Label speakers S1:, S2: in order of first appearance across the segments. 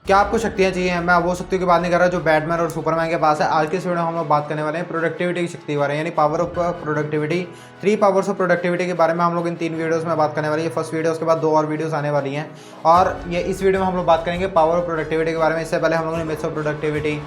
S1: क्या आपको शक्तियाँ चाहिए? मैं वो शक्तियों की बात नहीं कर रहा जो बैटमैन और सुपरमैन के पास है। आज के इस वीडियो में हम लोग बात करने वाले हैं प्रोडक्टिविटी की शक्ति के बारे में, यानी power of productivity. 3 powers of productivity के बारे में हम लोग इन 3 वीडियोस में बात करने वाली है। फर्स्ट वीडियो, उसके बाद 2 और वीडियोस आने वाली हैं। और ये इस वीडियो में हम लोग बात करेंगे पावर ऑफ प्रोडक्टिविटी के बारे में। इससे पहले हम लोगों ने मिथ्स ऑफ प्रोडक्टिविटी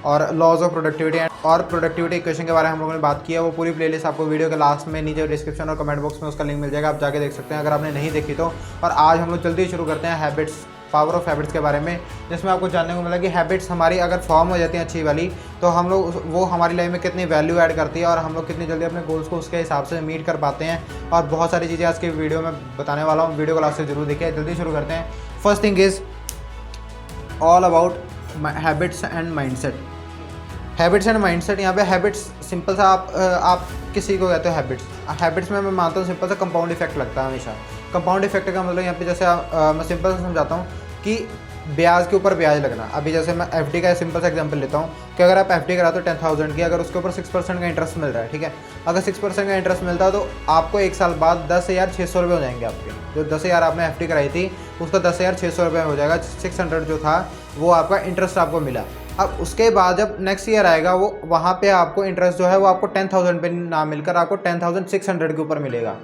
S1: और लॉज ऑफ प्रोडक्टिविटी और प्रोडक्टिविटी इक्वेशन के बारे में हम लोगों ने बात की है। वो पूरी प्लेलिस्ट आपको वीडियो के लास्ट में नीचे डिस्क्रिप्शन और कमेंट बॉक्स में उसका लिंक मिल जाएगा, आप जाके देख सकते हैं अगर आपने नहीं देखी तो। और आज हम लोग जल्दी शुरू करते हैं हैबिट्स, पावर ऑफ हैबिट्स के बारे में, जिसमें आपको जानने को मिला कि हैबिट्स हमारी अगर फॉर्म हो जाती हैं अच्छी वाली, तो हम लोग वो हमारी लाइफ में कितनी वैल्यू ऐड करती है और हम लोग कितनी जल्दी अपने गोल्स को उसके हिसाब से मीट कर पाते हैं। और बहुत सारी चीज़ें आज के वीडियो में बताने वाला हूँ, वीडियो को लास्ट से जरूर देखिए। जल्दी शुरू करते हैं। First thing is all about habits and mindset. Habits and mindset, यहाँ पे हैबिट्स सिंपल सा आप किसी को कहते हो हैबिट्स में मैं मानता हूँ सिंपल सा कंपाउंड इफेक्ट लगता है हमेशा। कंपाउंड इफेक्ट का मतलब यहाँ पे जैसे मैं सिंपल से समझाता हूँ कि ब्याज के ऊपर ब्याज लगना। अभी जैसे मैं एफडी का सिंपल सा एग्जांपल लेता हूँ कि अगर आप एफडी कराते हो 10,000 की, अगर उसके ऊपर 6% का इंटरेस्ट मिल रहा है, ठीक है, अगर 6% का इंटरेस्ट मिलता है तो आपको 1 साल बाद 10,600 रुपये हो जाएंगे आपके। जो 10,000 आपने एफडी कराई थी उसका 10,600 रुपये हो जाएगा। 600 जो था वो आपका इंटरेस्ट आपको मिला। अब उसके बाद जब नेक्स्ट ईयर आएगा वो वहाँ पे आपको इंटरेस्ट जो है वो आपको 10,000 पे ना मिलकर आपको 10,600 के ऊपर मिलेगा,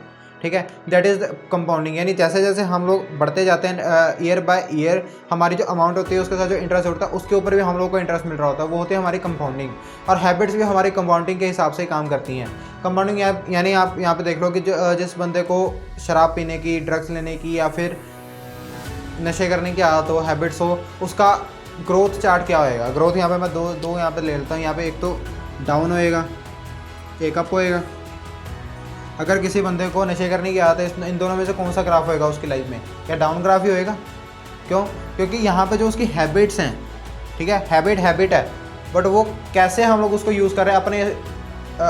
S1: ठीक है। दैट इज़ कंपाउंडिंग, यानी जैसे जैसे हम लोग बढ़ते जाते हैं ईयर बाय ईयर, हमारी जो अमाउंट होती है उसके साथ जो इंटरेस्ट होता है उसके ऊपर भी हम लोग को इंटरेस्ट मिल रहा होता है, वो होती है हमारी कंपाउंडिंग। और हैबिट्स भी हमारी कंपाउंडिंग के हिसाब से काम करती हैं। कंपाउंडिंग यानी आप यहाँ पे देख लो कि जिस बंदे को शराब पीने की, ड्रग्स लेने की या फिर नशे करने की आदत हो, हैबिट्स हो, उसका ग्रोथ चार्ट क्या होएगा। ग्रोथ यहाँ पे मैं दो यहाँ पे ले लेता हूँ। यहाँ पे एक तो डाउन होएगा, एक अप होएगा। अगर किसी बंदे को नशे करने की आदत है, इन दोनों में से कौन सा ग्राफ होएगा उसकी लाइफ में? क्या डाउन ग्राफ ही होएगा? क्यों? क्योंकि यहाँ पे जो उसकी हैबिट्स हैं, ठीक है, हैबिट है, बट वो कैसे हम लोग उसको यूज़ कर रहे हैं,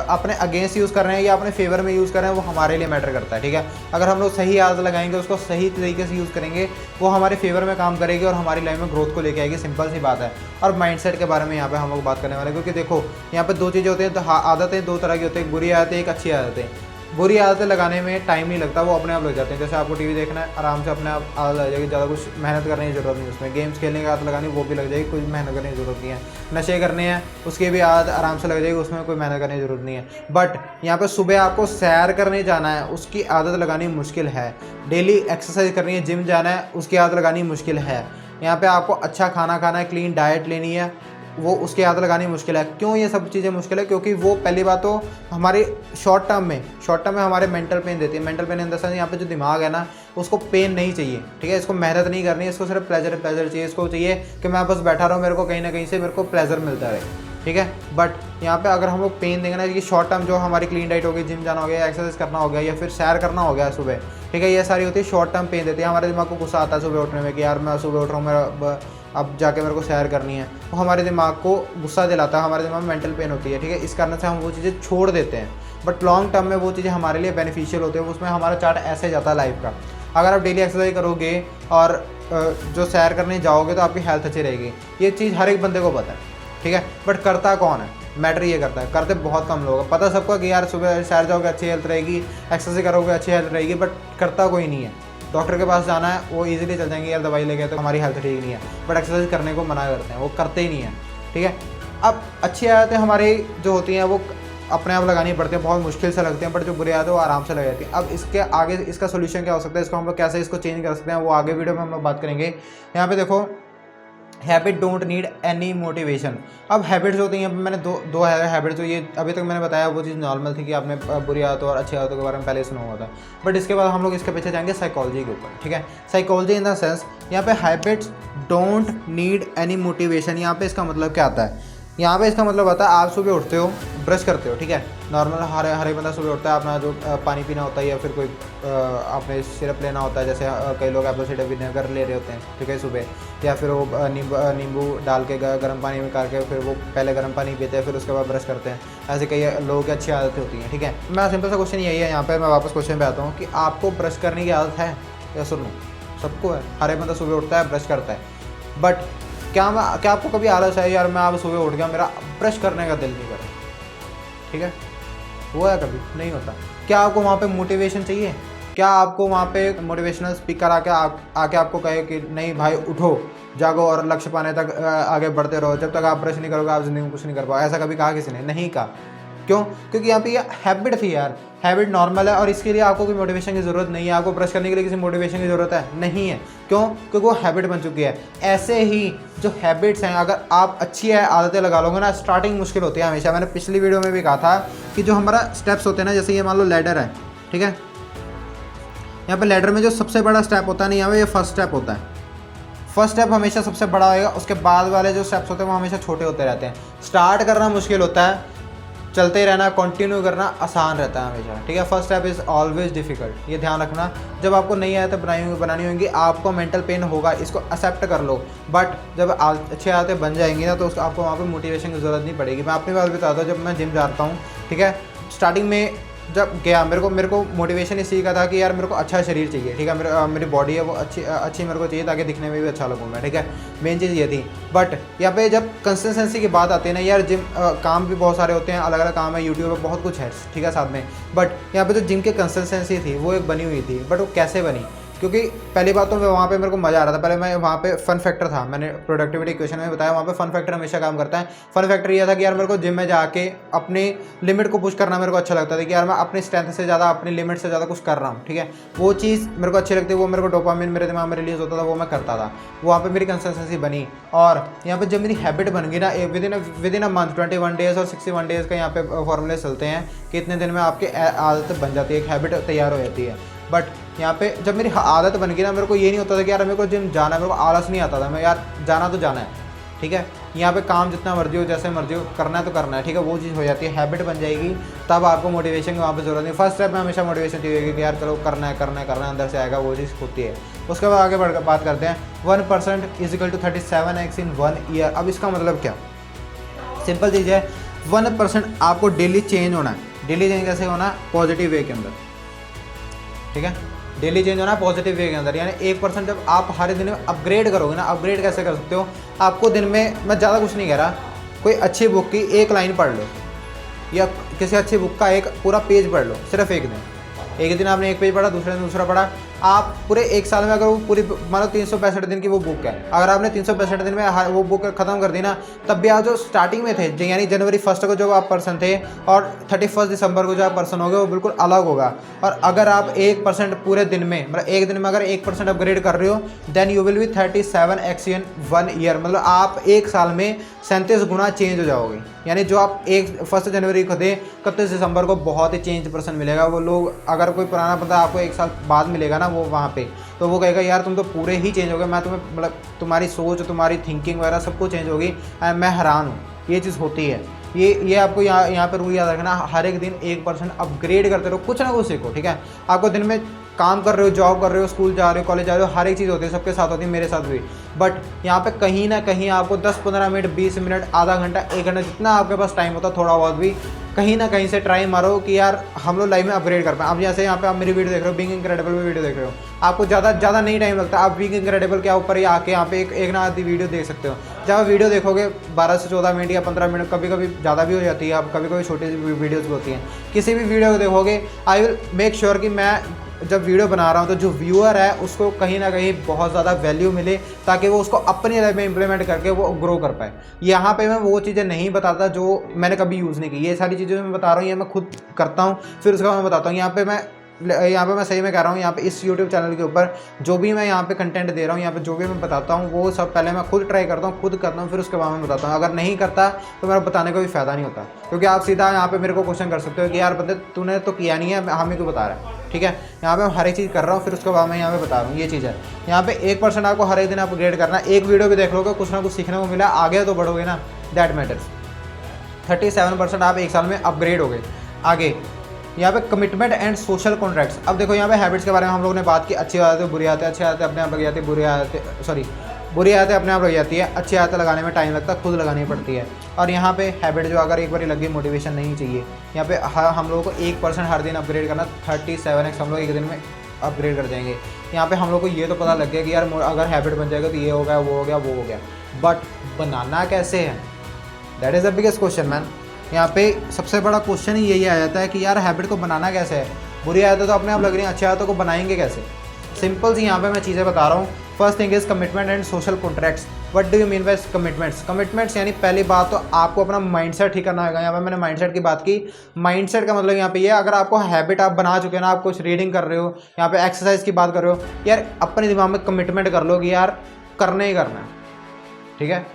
S1: अपने अगेंस्ट यूज़ कर रहे हैं या अपने फेवर में यूज़ कर रहे हैं, वो हमारे लिए मैटर करता है, ठीक है। अगर हम लोग सही आदत लगाएंगे, उसको सही तरीके से यूज़ करेंगे, वो हमारे फेवर में काम करेगी और हमारी लाइफ में ग्रोथ को लेके आएगी। सिंपल सी बात है। और माइंडसेट के बारे में यहाँ पे हम लोग बात करने वाले हैं, क्योंकि देखो यहाँ पे 2 चीज़ें होती हैं। तो आदतें 2 तरह की होती है, एक बुरी आदतें, एक अच्छी आदतें। बुरी आदतें लगाने में टाइम नहीं लगता, वो अपने आप लग जाते हैं। जैसे आपको टीवी देखना है, आराम से अपने आप आदत लग जाएगी, ज़्यादा कुछ मेहनत करने की ज़रूरत नहीं। उसमें गेम्स खेलने की आदत लगानी, वो भी लग जाएगी, कोई मेहनत करने की ज़रूरत नहीं है। नशे करने हैं, उसकी भी आदत आराम से लग जाएगी, उसमें कोई मेहनत करने की ज़रूरत नहीं है। बट यहाँ पे सुबह आपको सैर करने जाना है, उसकी आदत लगानी मुश्किल है। डेली एक्सरसाइज करनी है, जिम जाना है, उसकी आदत लगानी मुश्किल है। यहाँ पे आपको अच्छा खाना खाना है, क्लीन डाइट लेनी है, वो उसकी आदत लगानी मुश्किल है। क्यों ये सब चीज़ें मुश्किल है? क्योंकि वो पहली बात तो हमारे शॉर्ट टर्म में हमारे मेंटल पेन देती है। Mental pain in the sense, यहाँ पे जो दिमाग है ना, उसको पेन नहीं चाहिए, ठीक है। इसको मेहनत नहीं करनी है, इसको सिर्फ प्लेजर चाहिए। इसको चाहिए कि मैं बस बैठा रहूँ, मेरे को कहीं ना कहीं से मेरे को प्लेजर मिलता रहे, ठीक है। बट यहाँ पे अगर हम लोग पेन देंगे ना, कि शॉर्ट टर्म जो हमारी क्लीन डाइट हो गई, जिम जाना हो गया, एक्सरसाइज करना हो गया, या फिर सैर करना हो गया सुबह, ठीक है, ये सारी होती है शॉर्ट टर्म पेन देती है। हमारे दिमाग को गुस्सा आता है सुबह उठने में कि यार मैं सुबह उठ रहा हूँ, मेरा अब जाके मेरे को सैर करनी है, वो हमारे दिमाग को गुस्सा दिलाता है, हमारे दिमाग में मेंटल पेन होती है, ठीक है। इस कारण से हम वो चीज़ें छोड़ देते हैं। बट लॉन्ग टर्म में वो चीज़ें हमारे लिए बेनिफिशियल होती है। उसमें हमारा चार्ट ऐसे जाता है लाइफ का। अगर आप डेली एक्सरसाइज करोगे और जो सैर करने जाओगे तो आपकी हेल्थ अच्छी रहेगी। ये चीज़ हर एक बंदे को पता है, ठीक है। बट करता कौन है? मैटर ये करता है, करते बहुत कम लोग। पता सबको कि यार सुबह सैर जाओगे अच्छी हेल्थ रहेगी, एक्सरसाइज करोगे अच्छी हेल्थ रहेगी, बट करता कोई नहीं है। डॉक्टर के पास जाना है, वो इजीली चल जाएंगे, यार दवाई लेके तो हमारी हेल्थ ठीक नहीं है, बट एक्सरसाइज करने को मना करते हैं, वो करते ही नहीं है, ठीक है। अब अच्छी आदतें हमारी जो होती हैं वो अपने आप लगानी पड़ती है, बहुत मुश्किल से लगती हैं, बट जो बुरी आदतें वो आराम से लग जाती हैं। अब इसके आगे इसका सोल्यूशन क्या हो सकता है, इसको हम लोग कैसे इसको चेंज कर सकते हैं, वो आगे वीडियो में हम लोग बात करेंगे। यहाँ पे देखो, habit don't need any motivation. अब हैबिट्स होती हैं, मैंने दो हैबिट्स, जो ये अभी तक मैंने बताया वो चीज़ नॉर्मल थी कि आपने बुरी आदतों और अच्छी आदतों के बारे में पहले सुना हुआ था। बट इसके बाद हम लोग इसके पीछे जाएंगे साइकोलॉजी के ऊपर, ठीक है। साइकोलॉजी इन द सेंस, यहाँ पे habits don't need any motivation. यहाँ पे इसका मतलब क्या आता है? यहाँ पे इसका मतलब आता है, आप सुबह उठते हो, ब्रश करते हो, ठीक है। नॉर्मल हर एक बंदा सुबह उठता है, अपना जो पानी पीना होता है या फिर कोई आपने सिरप लेना होता है, जैसे कई लोग एप्पल साइडर विनेगर ले रहे होते हैं, ठीक है, सुबह, या फिर वो नींबू डाल के गर्म पानी में करके फिर वो पहले गर्म पानी पीते हैं, फिर उसके बाद ब्रश करते हैं। ऐसे कई लोगों की अच्छी आदतें होती हैं, ठीक है। मैं सिंपल सा क्वेश्चन यही है, यहाँ पर मैं वापस क्वेश्चन पे आता हूँ कि आपको ब्रश करने की आदत है या सुनो? सबको है, हर एक बंदा सुबह उठता है, ब्रश करता है। बट क्या आपको कभी आलस है, यार मैं अब सुबह उठ गया, मेरा ब्रश करने का दिल नहीं कर रहा, ठीक है? हुआ है कभी? नहीं होता। क्या आपको वहाँ पे मोटिवेशन चाहिए? क्या आपको वहाँ पे मोटिवेशनल स्पीकर आके आपको कहे कि नहीं भाई उठो, जागो और लक्ष्य पाने तक आगे बढ़ते रहो, जब तक आप ब्रश नहीं करोगे आप ज़िंदगी में कुछ नहीं कर पाओ? ऐसा कभी कहा किसी ने? नहीं कहा। क्यों? क्योंकि यहाँ पे ये हैबिट थी यार, हैबिट नॉर्मल है और इसके लिए आपको कोई मोटिवेशन की ज़रूरत नहीं है। आपको ब्रश करने के लिए किसी मोटिवेशन की ज़रूरत है? नहीं है। क्यों? क्योंकि वो हैबिट बन चुकी है। ऐसे ही जो हैबिट्स हैं, अगर आप अच्छी आदतें लगा लोगे ना, स्टार्टिंग मुश्किल होती है हमेशा। मैंने पिछली वीडियो में भी कहा था कि जो हमारा स्टेप्स होते हैं ना, जैसे ये मान लो लैडर है, ठीक है, यहाँ पे लैडर में जो सबसे बड़ा स्टेप होता है ना, यहाँ पे ये फर्स्ट स्टेप होता है। फर्स्ट स्टेप हमेशा सबसे बड़ा होएगा, उसके बाद वाले जो स्टेप्स होते हैं वो हमेशा छोटे होते रहते हैं। स्टार्ट करना मुश्किल होता है, चलते ही रहना, कंटिन्यू करना आसान रहता है हमेशा, ठीक है। First step is always difficult, ये ध्यान रखना। जब आपको नहीं आया तो बनानी होंगी, आपको मेंटल पेन होगा, इसको एक्सेप्ट कर लो। बट जब अच्छी आदतें बन जाएंगी ना, तो उसको आपको वहाँ पे मोटिवेशन की ज़रूरत नहीं पड़ेगी। मैं अपनी बात बताता हूँ, जब मैं जिम जाता हूँ, ठीक है, स्टार्टिंग में जब गया मेरे को मोटिवेशन इसी का था कि यार मेरे को अच्छा शरीर चाहिए, ठीक है, मेरी बॉडी है वो अच्छी मेरे को चाहिए ताकि दिखने में भी अच्छा लगूँ मैं, ठीक है, मेन चीज़ ये थी। बट यहाँ पे जब कंसिस्टेंसी की बात आती है ना यार, जिम काम भी बहुत सारे होते हैं, अलग अलग काम है, यूट्यूब पे बहुत कुछ है, ठीक है, साथ में। बट यहाँ पे जो जिम की कंसिस्टेंसी थी वो एक बनी हुई थी। बट वो कैसे बनी? क्योंकि पहली बात तो वहाँ पे मेरे को मज़ा आ रहा था। पहले मैं वहाँ पे फन फैक्टर था, मैंने प्रोडक्टिविटी क्वेश्चन में बताया, वहाँ पे फन फैक्टर हमेशा काम करता है। फन फैक्टर ये था कि यार मेरे को जिम में जाके अपनी लिमिट को पुश करना मेरे को अच्छा लगता था, कि यार मैं अपनी स्ट्रेंथ से ज़्यादा, अपनी लिमिट से ज़्यादा कुछ कर रहा हूँ, ठीक है, वो चीज़ मेरे को अच्छी लगती है, वो मेरे को डोपामिन मेरे दिमाग में रिलीज़ होता था, वो मैं करता था। वहाँ पर मेरी कंसिस्टेंसी बनी। और यहाँ पर जब मेरी हैबिट बन गई ना, with in a month 21 days और 61 डेज़ का यहाँ पे फॉर्मूले चलते हैं कि इतने दिन में आपकी आदत बन जाती है, एक हैबिट तैयार हो जाती है। बट यहाँ पे जब मेरी आदत बन गई ना, मेरे को ये नहीं होता था कि यार मेरे को जिम जाना है, मेरे को आलस नहीं आता था, मैं यार जाना तो जाना है, ठीक है, यहाँ पे काम जितना मर्जी हो, जैसे मर्जी हो, करना है तो करना है, ठीक है, वो चीज़ हो जाती है, हैबिट बन जाएगी, तब आपको मोटिवेशन की वहाँ पे ज़रूरत नहीं। फर्स्ट स्टेप में हमेशा मोटिवेशन चाहिए कि यार चलो करना है, अंदर से आएगा, वो चीज़ होती है। उसके बाद आगे बढ़कर बात करते हैं। 1% is equal to 37x in 1 year. अब इसका मतलब क्या? सिंपल चीज़ है, 1% आपको डेली चेंज होना है। डेली चेंज कैसे होना है? पॉजिटिव वे के अंदर, ठीक है, डेली चेंज होना है पॉजिटिव वे के अंदर। यानी 1% जब आप हर दिन में अपग्रेड करोगे ना, अपग्रेड कैसे कर सकते हो? आपको दिन में, मैं ज़्यादा कुछ नहीं कह रहा, कोई अच्छी बुक की एक लाइन पढ़ लो, या किसी अच्छी बुक का एक पूरा पेज पढ़ लो, सिर्फ एक दिन आपने एक पेज पढ़ा, दूसरे दिन दूसरा पढ़ा। आप पूरे एक साल में, अगर वो पूरी मतलब 365 दिन की वो बुक है, अगर आपने 365 दिन में वो बुक ख़त्म कर दी ना, तब भी आप जो स्टार्टिंग में थे, यानी जनवरी 1 को जो आप पर्सन थे और 31 दिसंबर को जो आप पर्सन हो गए, वो बिल्कुल अलग होगा। और अगर आप 1% पूरे दिन में, मतलब एक दिन में अगर 1% अपग्रेड कर रहे हो, then you will be 37x in 1 year. मतलब आप एक साल में 37 गुना चेंज हो जाओगे। यानी जो आप 1 जनवरी को थे, 31 दिसंबर को बहुत ही चेंज पर्सन मिलेगा। वो लोग, अगर कोई पुराना बंदा आपको एक साल बाद मिलेगा ना, वो वहाँ पे, तो वो कहेगा यार तुम तो पूरे ही चेंज हो गए, मैं तुम्हें, मतलब तुम्हारी सोच, तुम्हारी थिंकिंग वगैरह सब कुछ चेंज होगी, मैं हैरान हूँ। ये चीज़ होती है। ये आपको यहाँ पर रूल याद रखना, हर एक दिन 1% अपग्रेड करते रहो, कुछ ना कुछ सीखो, ठीक है। आपको दिन में काम कर रहे हो, जॉब कर रहे हो, स्कूल जा रहे हो, कॉलेज जा रहे हो, हर एक चीज़ होती है, सबके साथ होती है, मेरे साथ भी। बट यहाँ पे कहीं ना कहीं आपको 10-15 मिनट, 20 मिनट, आधा घंटा, 1 घंटा, जितना आपके पास टाइम होता है, थोड़ा बहुत भी कहीं ना कहीं से ट्राई मारो कि यार हम लोग लाइफ में अपग्रेड कर पाएँ। अब जैसे यहाँ पे आप मेरी वीडियो देख रहे हो, बीइंग इनक्रेडिबल में वीडियो देख रहे हो, आपको ज़्यादा नहीं टाइम लगता, आप बीइंग इनक्रेडिबल के ऊपर ही आके यहाँ पे एक ना आधी वीडियो देख सकते हो। जब आप वीडियो देखोगे 12 से 14 मिनट या 15 मिनट, कभी कभी ज़्यादा भी हो जाती है, आप कभी छोटी वीडियोज़ भी होती हैं, किसी भी वीडियो को देखोगे, आई विल मेक श्योर कि मैं जब वीडियो बना रहा हूँ तो जो व्यूअर है उसको कहीं ना कहीं बहुत ज़्यादा वैल्यू मिले, ताकि वो उसको अपनी लाइफ में इंप्लीमेंट करके वो ग्रो कर पाए। यहाँ पे मैं वो चीज़ें नहीं बताता जो मैंने कभी यूज़ नहीं की। ये सारी चीज़ें मैं बता रहा हूँ, ये मैं खुद करता हूँ, फिर उसका मैं बताता हूँ। यहाँ पे मैं सही में कह रहा हूँ, यहाँ पे इस YouTube चैनल के ऊपर जो भी मैं यहाँ पे कंटेंट दे रहा हूँ, यहाँ पे जो भी मैं बताता हूँ, वो सब पहले मैं खुद ट्राई करता हूँ, खुद करता हूँ, फिर उसके बाद मैं बताता हूँ। अगर नहीं करता तो मेरा बताने का भी फ़ायदा नहीं होता, क्योंकि आप सीधा यहाँ पे मेरे को क्वेश्चन कर सकते हो कि यार बंदे तूने तो किया नहीं है, हमें क्यों बता रहा है, ठीक है। यहाँ पे मैं हर एक चीज़ कर रहा हूँ, फिर उसके बाद मैं यहाँ पे बता रहा हूँ, ये चीज़ है। यहाँ पे 1% आपको हर एक दिन अपग्रेड करना है। एक वीडियो भी देख लोगे, कुछ ना कुछ सीखने को मिला, आगे तो बढ़ोगे ना, दैट मैटर्स। 37% आप एक साल में अपग्रेड हो गए। आगे यहाँ पे कमिटमेंट एंड सोशल कॉन्ट्रैक्ट्स। अब देखो यहाँ पे हैबिट्स के बारे में हम लोगों ने बात की, अच्छी आदतें, बुरी आदतें। अच्छी आदतें अपने आप लग जाती है, बुरी आदतें अपने आप लग जाती है। अच्छी आदतें लगाने में टाइम लगता है, खुद लगानी पड़ती है। और यहाँ पे हैबिट जो अगर एक बार लग गई, मोटिवेशन नहीं चाहिए। यहाँ पे हम लोगों को 1% हर दिन अपग्रेड करना, 37x हम लोग एक दिन में अपग्रेड कर जाएंगे। यहाँ पे हम लोग को ये तो पता लग गया कि यार अगर हैबिट बन जाएगा तो ये हो गया, वो हो गया, वो हो गया। बट बनाना कैसे है, that is the biggest question man. यहाँ पे सबसे बड़ा क्वेश्चन ही यही आ जाता है कि यार हैबिट को बनाना कैसे है। बुरी आदतें तो अपने आप लग रही हैं, अच्छी आदतों को बनाएंगे कैसे? सिंपल सी यहाँ पे मैं चीज़ें बता रहा हूँ। First thing is commitment and social contracts. What do you mean by commitments? Commitments यानी पहली बात तो आपको अपना माइंडसेट ठीक करना होगा। यहाँ पे मैंने माइंडसेट की बात की। माइंडसेट का मतलब यहाँ पे ये है, अगर आपको हैबिट आप बना चुके हैं ना, आप कुछ रीडिंग कर रहे हो, यहाँ पे एक्सरसाइज की बात कर रहे हो, यार अपने दिमाग में कमिटमेंट कर लो कि यार करना ही करना है, ठीक है,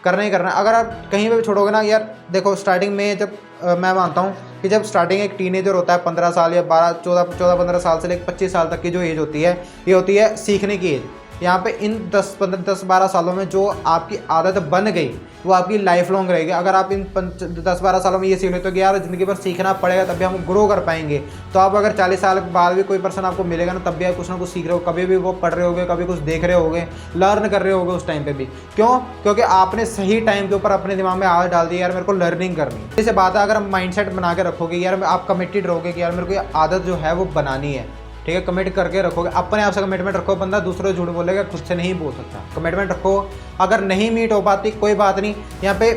S1: करना ही करना है। अगर आप कहीं पे भी छोड़ोगे ना, यार देखो स्टार्टिंग में जब मैं मानता हूँ कि जब स्टार्टिंग एक टीनेजर होता है 15 साल या 14-15 साल से लेकर 25 साल तक की जो एज होती है, ये होती है सीखने की एज। यहाँ पे इन 10-12 सालों में जो आपकी आदत बन गई वो आपकी लाइफ लॉन्ग रहेगी। अगर आप इन 10-12 सालों में ये सीख लेते हो कि यार ज़िंदगी भर सीखना पड़ेगा तभी हम ग्रो कर पाएंगे, तो आप अगर 40 साल के बाद भी कोई पर्सन आपको मिलेगा ना, तब भी आप कुछ ना कुछ सीख रहे हो, कभी भी वो पढ़ रहे होगे, कभी कुछ देख रहे होगे, लर्न कर रहे होगे उस टाइम पे भी। क्यों? क्योंकि आपने सही टाइम के ऊपर अपने दिमाग में आदत डाल दी, यार मेरे को लर्निंग करनी है। जैसे बात है, अगर आप माइंडसेट बना के रखोगे, यार आप कमिटेड रहोगे कि यार मेरे को ये आदत जो है वो बनानी है, ठीक है, कमिट करके रखोगे, अपने आप से कमिटमेंट रखो। बंदा दूसरों से झूठ बोलेगा, खुद से नहीं बोल सकता। कमिटमेंट रखो। अगर नहीं मीट हो पाती कोई बात नहीं। यहाँ पे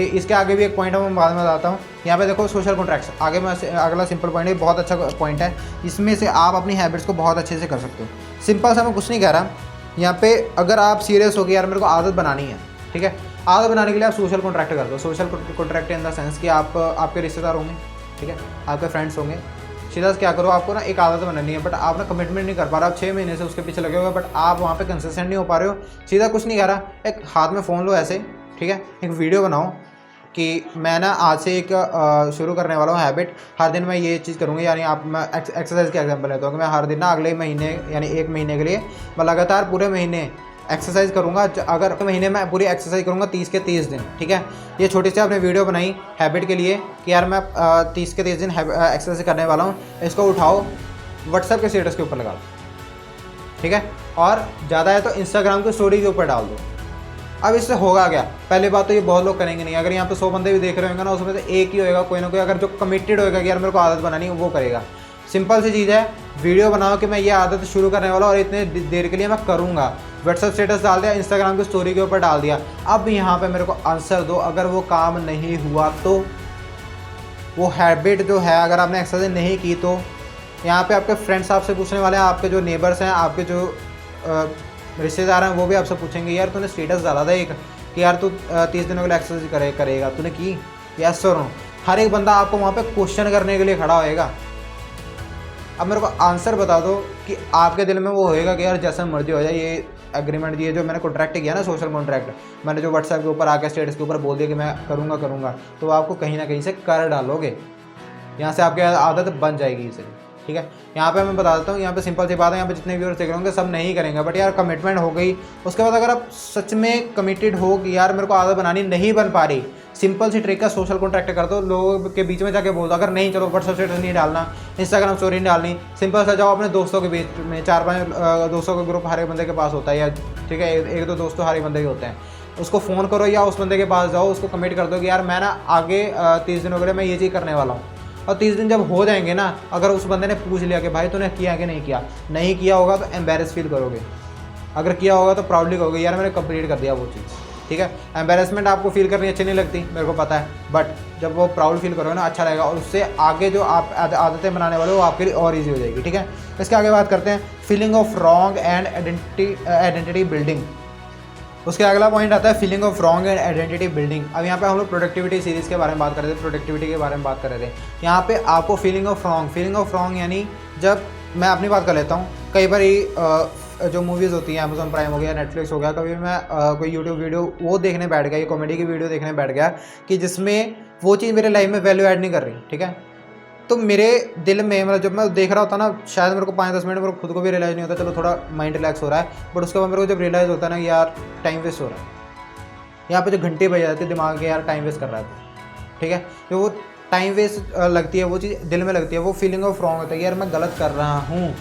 S1: इसके आगे भी एक पॉइंट है, मैं बाद में बताता हूँ। यहाँ पे देखो सोशल कॉन्ट्रैक्ट्स, आगे मैं अगला सिंपल पॉइंट है, बहुत अच्छा पॉइंट है। इसमें से आप अपनी हैबिट्स को बहुत अच्छे से कर सकते हो। सिंपल सा मैं कुछ नहीं कह रहा यहाँ पे। अगर आप सीरियस हो गए यार मेरे को आदत बनानी है, ठीक है, आदत बनाने के लिए आप सोशल कॉन्ट्रैक्ट कर दो। Social contract in the sense कि आप आपके रिश्तेदार होंगे, ठीक है, आपके फ्रेंड्स होंगे। सीधा क्या करो, आपको ना एक आदत बनानी है, बट आप ना कमिटमेंट नहीं कर पा रहे, आप 6 महीने से उसके पीछे लगे हुए, बट आप वहाँ पे कंसिस्टेंट नहीं हो पा रहे हो। सीधा कुछ नहीं कह रहा, एक हाथ में फ़ोन लो ऐसे, ठीक है, एक वीडियो बनाओ कि मैं ना आज से एक शुरू करने वाला हूँ हैबिट, हर दिन मैं ये चीज़ करूँगी। यानी आप, मैं एक्सरसाइज का एग्जाम्पल लेता हूँ कि मैं हर दिन ना अगले महीने यानी 1 महीने के लिए मैं लगातार पूरे महीने एक्सरसाइज करूँगा। अगर महीने में पूरी एक्सरसाइज करूँगा 30 के 30 दिन, ठीक है। ये छोटी सी आपने वीडियो बनाई हैबिट के लिए कि यार मैं 30 के 30 दिन एक्सरसाइज करने वाला हूँ। इसको उठाओ, व्हाट्सएप के स्टेटस के ऊपर लगा दो, ठीक है, और ज़्यादा है तो इंस्टाग्राम की स्टोरी के ऊपर डाल दो। अब इससे होगा क्या? पहली बात तो ये बहुत लोग करेंगे नहीं। अगर यहाँ पे 100 बंदे भी देख रहे होंगे ना, उसमें से एक ही होएगा कोई ना कोई, अगर जो कमिटेड होएगा कि यार मेरे को आदत बनानी है, वो करेगा। सिंपल सी चीज़ है, वीडियो बनाओ कि मैं ये आदत शुरू करने वाला हूँ और इतने देर के लिए मैं करूँगा। व्हाट्सएप स्टेटस डाल दिया, इंस्टाग्राम की स्टोरी के ऊपर डाल दिया। अब यहाँ पे मेरे को आंसर दो, अगर वो काम नहीं हुआ तो, वो हैबिट जो है अगर आपने एक्सरसाइज नहीं की तो यहाँ पे आपके फ्रेंड्स आपसे पूछने वाले हैं, आपके जो नेबर्स हैं, आपके जो रिश्तेदार हैं, वो भी आपसे पूछेंगे यार तूने स्टेटस डाला था एक कि यार तू 30 दिनों के लिए एक्सरसाइज करेगा, तूने की? यस और नो। हर एक बंदा आपको वहाँ पे क्वेश्चन करने के लिए खड़ा होएगा। अब मेरे को आंसर बता दो कि आपके दिल में वो होएगा कि यार जैसा मर्जी हो जाए, ये एग्रीमेंट दिए जो मैंने कॉन्ट्रैक्ट किया ना, सोशल कॉन्ट्रैक्ट, मैंने जो व्हाट्सएप के ऊपर आके स्टेटस के ऊपर बोल दिया कि मैं करूँगा, तो आपको कहीं ना कहीं से कर डालोगे, यहाँ से आपकी आदत बन जाएगी इसे, ठीक है। यहाँ पे मैं बता देता हूँ, यहाँ पे सिंपल सी बात है, यहाँ पे जितने व्यूअर्स देख रहे होंगे सब नहीं करेंगे, बट यार कमिटमेंट हो गई। उसके बाद अगर आप सच में कमिटेड हो कि यार मेरे को आदत बनानी नहीं बन पा रही, सिंपल सी ट्रिक है, सोशल कॉन्ट्रैक्ट कर दो, लोगों के बीच में जाके बोल दो। अगर नहीं, चलो व्हाट्सएप स्टेटस नहीं डालना, इंस्टाग्राम स्टोरी नहीं डालनी, सिंपल सा जाओ अपने दोस्तों के बीच में, 4-5 दोस्तों का ग्रुप हर एक बंदे के पास होता है, या ठीक है 1-2 दोस्त तो हर एक बंदे के होते हैं, उसको फ़ोन करो या उस बंदे के पास जाओ, उसको कमिट कर दो कि यार मैं ना आगे 30 दिनों के लिए मैं ये चीज़ करने वाला हूँ। और 30 दिन जब हो जाएंगे ना, अगर उस बंदे ने पूछ लिया कि भाई तूने किया कि नहीं किया, नहीं किया होगा तो एम्बेरस फील करोगे, अगर किया होगा तो प्राउडली कहोगे यार मैंने कंप्लीट कर दिया वो चीज़, ठीक है। एम्बेरसमेंट आपको फील करनी अच्छी नहीं लगती, मेरे को पता है, बट जब वो प्राउड फील करोगे ना, अच्छा लगेगा, और उससे आगे जो आप आदतें बनाने वाले हो वो आपके लिए और ईजी हो जाएगी, ठीक है। इसके आगे बात करते हैं feeling of wrong and identity building. उसके अगला पॉइंट आता है feeling of wrong and identity building. अब यहाँ पे हम लोग प्रोडक्टिविटी सीरीज़ के बारे में बात कर रहे थे, प्रोडक्टिविटी के बारे में बात कर रहे थे। यहाँ पे आपको फीलिंग ऑफ रॉन्ग यानी, जब मैं अपनी बात कर लेता हूँ, कई बार जो मूवीज़ होती हैं, अमेजॉन प्राइम हो गया, नेटफ्लिक्स हो गया, कभी मैं कोई यूट्यूब वीडियो वो देखने बैठ गया, ये कॉमेडी की वीडियो देखने बैठ गया कि जिसमें वो चीज़ मेरे लाइफ में वैल्यू ऐड नहीं कर रही, ठीक है। तो मेरे दिल में, मतलब जब मैं देख रहा होता ना, शायद मेरे को 5-10 मिनट मेरे को खुद को भी रियलाइज़ नहीं होता, चलो थोड़ा माइंड रिलैक्स हो रहा है, बट उसके बाद मेरे को जब रियलाइज़ होता है ना कि यार टाइम वेस्ट हो रहा है, यहाँ पे जो घंटे बज जाते हैं दिमाग के, यार टाइम वेस्ट कर रहा है, ठीक है, जो वो टाइम वेस्ट लगती है, वो चीज़ दिल में लगती है, वो फीलिंग ऑफ रॉन्ग होता है कि यार मैं गलत कर रहा हूँ।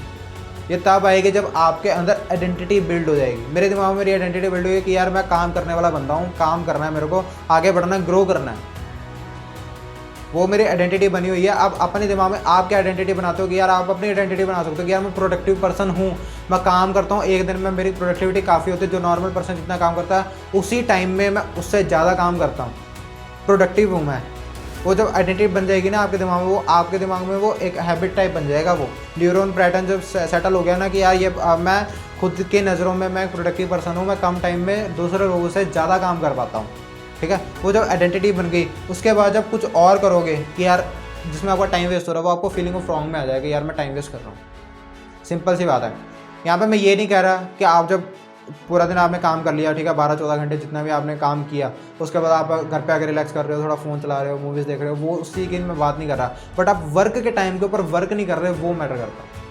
S1: ये तब आएगी जब आपके अंदर आइडेंटिटी बिल्ड हो जाएगी। मेरे दिमाग में मेरी आइडेंटिटी बिल्ड हुई कि यार मैं काम करने वाला बंदा हूँ, काम करना है, मेरे को आगे बढ़ना है, ग्रो करना है, वो मेरी आइडेंटिटी बनी हुई है। अब अपने दिमाग में आप क्या आइडेंटिटी बनाते हो कि यार आप अपनी आइडेंटिटी बना सकते हो कि यार मैं प्रोडक्टिव पर्सन हूँ, मैं काम करता हूँ, एक दिन में मेरी प्रोडक्टिविटी काफ़ी होती है, जो नॉर्मल पर्सन जितना काम करता है उसी टाइम में मैं उससे ज़्यादा काम करता हूँ, प्रोडक्टिव हूँ मैं, वो जब आइडेंटिटी बन जाएगी ना आपके दिमाग में, वो आपके दिमाग में वो एक हैबिट टाइप बन जाएगा। वो न्यूरॉन पैटर्न जब सेटल हो गया ना कि यार ये मैं खुद के नज़रों में मैं एक प्रोडक्टिव पर्सन हूँ, मैं कम टाइम में दूसरे लोगों से ज़्यादा काम कर पाता हूँ, ठीक है। वो जब आइडेंटिटी बन गई, उसके बाद जब कुछ और करोगे कि यार जिसमें आपका टाइम वेस्ट हो रहा है, वो आपको फीलिंग ऑफ रॉन्ग में आ जाएगा, यार मैं टाइम वेस्ट कर रहा हूँ। सिंपल सी बात है। यहाँ पे मैं ये नहीं कह रहा कि आप जब पूरा दिन आपने काम कर लिया, ठीक है, 12-14 घंटे जितना भी आपने काम किया, उसके बाद आप घर पे आकर रिलैक्स कर रहे हो, थोड़ा फ़ोन चला रहे हो, मूवीज़ देख रहे हो, वो उसी की मैं बात नहीं कर रहा। बट आप वर्क के टाइम के ऊपर वर्क नहीं कर रहे, वो मैटर करता है।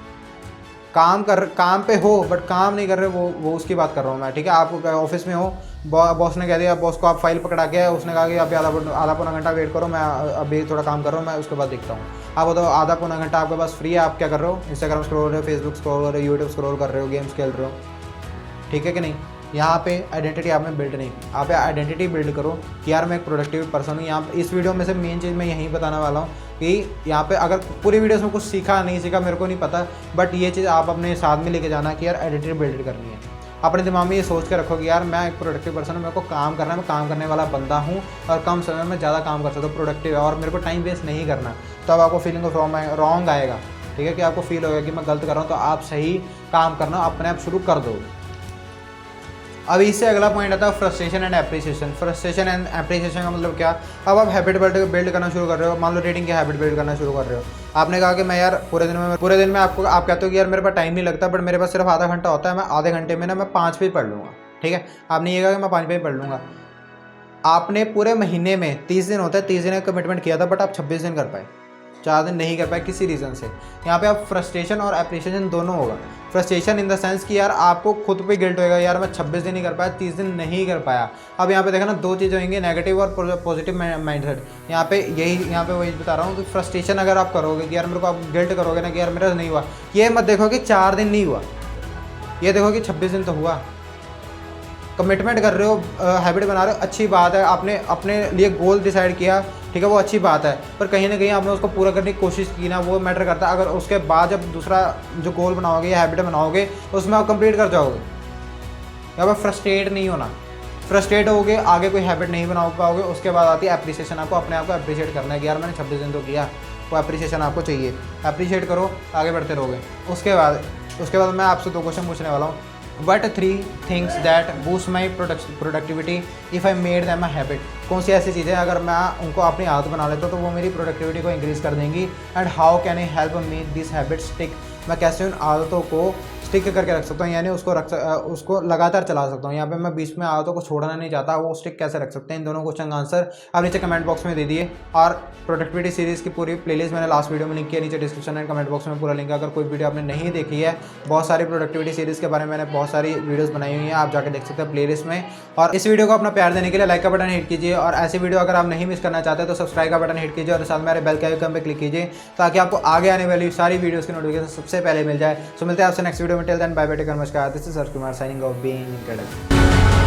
S1: काम पे हो बट काम नहीं कर रहे, वो उसकी बात कर रहा हूँ मैं, ठीक है। आप ऑफिस में हो, बॉस ने कह दिया, बॉस को आप फाइल पकड़ा के, उसने कहा कि आप आधा पौना घंटा वेट करो, मैं अभी थोड़ा काम कर रहा हूँ, मैं उसके बाद देखता हूँ। आप बताओ, आधा पौना घंटा आपके पास फ्री है, आप क्या कर रहे हो? इंस्टाग्राम स्क्रॉल कर रहे हो, फेसबुक स्क्रॉल कर रहे हो, यूट्यूब स्क्रॉल कर रहे हो, गेम्स खेल रहे हो, ठीक है कि नहीं। यहाँ पे आइडेंटिटी आपने बिल्ड नहीं की। आप आइडेंटिटी बिल्ड करो कि यार मैं एक प्रोडक्टिव पर्सन हूँ। यहाँ इस वीडियो में से मेन चीज़ मैं यही बताने वाला हूँ कि यहाँ पे अगर पूरी वीडियो में कुछ सीखा नहीं सीखा मेरे को नहीं पता, बट ये चीज़ आप अपने साथ में लेके जाना कि यार आइडेंटिटी बिल्ड करनी है। अपने दिमाग में ये सोच के रखो कि यार मैं एक प्रोडक्टिव पर्सन हूँ, मेरे को काम करना है, मैं काम करने वाला बंदा हूँ और कम समय में ज़्यादा काम कर सकता हूँ, प्रोडक्टिव है, और मेरे को टाइम वेस्ट नहीं करना। तो अब आपको फीलिंग ऑफ रॉन्ग आएगा, ठीक है, कि आपको फील होगा कि मैं गलत कर रहा हूँ, तो आप सही काम करना अपने आप शुरू कर दो। अब इससे अगला पॉइंट आता है frustration and appreciation. Frustration and appreciation का मतलब क्या? अब आप हैबिट बिल्ड करना शुरू कर रहे हो। मान लो रीडिंग की हैबिट बिल्ड करना शुरू कर रहे हो। आपने कहा कि मैं यार पूरे दिन में आप कहते हो कि यार मेरे पास टाइम नहीं लगता, बट मेरे पास सिर्फ आधा घंटा होता है, मैं आधे घंटे में ना मैं 5 पेज पढ़ लूँगा, ठीक है। आपने ये कहा कि मैं 5 पेज पढ़ लूँगा। आपने पूरे महीने में 30 दिन होता है, 30 दिन का कमिटमेंट किया था, बट आप 26 दिन कर पाए, 4 दिन नहीं कर पाए किसी रीज़न से। यहाँ पे आप फ्रस्ट्रेशन और एप्रिसिएशन दोनों होगा। फ्रस्ट्रेशन इन द सेंस कि यार आपको खुद पे गिल्ट होएगा, यार मैं 26 दिन नहीं कर पाया, 30 दिन नहीं कर पाया। अब यहाँ पे देखा ना, दो चीज़ें होंगी, नेगेटिव और पॉजिटिव माइंडसेट। यहाँ पे वही बता रहा हूँ कि फ्रस्ट्रेशन अगर आप करोगे कि यार मेरे को आप गिल्ट करोगे ना कि यार मेरा नहीं हुआ, ये मत देखो कि 4 दिन नहीं हुआ, ये देखो कि 26 दिन तो हुआ। कमिटमेंट कर रहे हो, हैबिट बना रहे हो, अच्छी बात है। आपने अपने लिए गोल डिसाइड किया, ठीक है, वो अच्छी बात है, पर कहीं ना कहीं आपने उसको पूरा करने की कोशिश की ना, वो मैटर करता है। अगर उसके बाद जब दूसरा जो गोल बनाओगे या हैबिट बनाओगे, उसमें आप कंप्लीट कर जाओगे। यहाँ पर फ्रस्ट्रेट नहीं होना। फ्रस्ट्रेट होगे, आगे कोई हैबिट नहीं बना पाओगे। उसके बाद आती है एप्रिसिएशन। आपको अपने आप को अप्रिशिएट करना है कि यार मैंने 26 दिन तो किया, वो अप्रिसिएशन आपको चाहिए। अप्रिशिएट करो, आगे बढ़ते रहोगे। उसके बाद मैं आपसे 2 क्वेश्चन पूछने वाला हूँ। What 3 things that boost my productivity if I made them a habit? कौन सी ऐसी चीज़ें अगर मैं उनको अपनी आदत बना लेता हूँ तो वो मेरी प्रोडक्टिविटी को इंक्रीज़ कर देंगी। And how can I help me this habit stick? मैं कैसे उन आदतों को स्टिक करके रख सकता हूँ, यानी उसको लगातार चला सकता हूँ। यहाँ पे मैं बीच में आदतों को छोड़ना नहीं चाहता, वो स्टिक कैसे रख सकते हैं? इन दोनों क्वेश्चन का आंसर आप नीचे कमेंट बॉक्स में दे दिए। और प्रोडक्टिविटी सीरीज़ की पूरी प्लेलिस्ट मैंने लास्ट वीडियो में लिंक किया, नीचे डिस्क्रिप्शन एंड कमेंट बॉक्स में पूरा लिंक है। अगर कोई वीडियो आपने नहीं देखी है, बहुत सारी प्रोडक्टिविटी सीरीज़ के बारे में मैंने बहुत सारी वीडियोस बनाई हुई हैं, आप जाकर देख सकते हैं प्लेलिस्ट में। और इस वीडियो को अपना प्यार देने के लिए लाइक का बटन हिट कीजिए, और ऐसी वीडियो अगर आप नहीं मिस करना चाहते तो सब्सक्राइब का बटन हिट कीजिए, और साथ मेरे बेल के आइकन पर क्लिक कीजिए ताकि आपको आगे आने वाली सारी वीडियोस की नोटिफिकेशन सबसे पहले मिल जाए। सो मिलते हैं आपसे नेक्स्ट वीडियो में। Till then bye bye, take care, नमस्कार। This is Harsh Kumar signing off being incredible.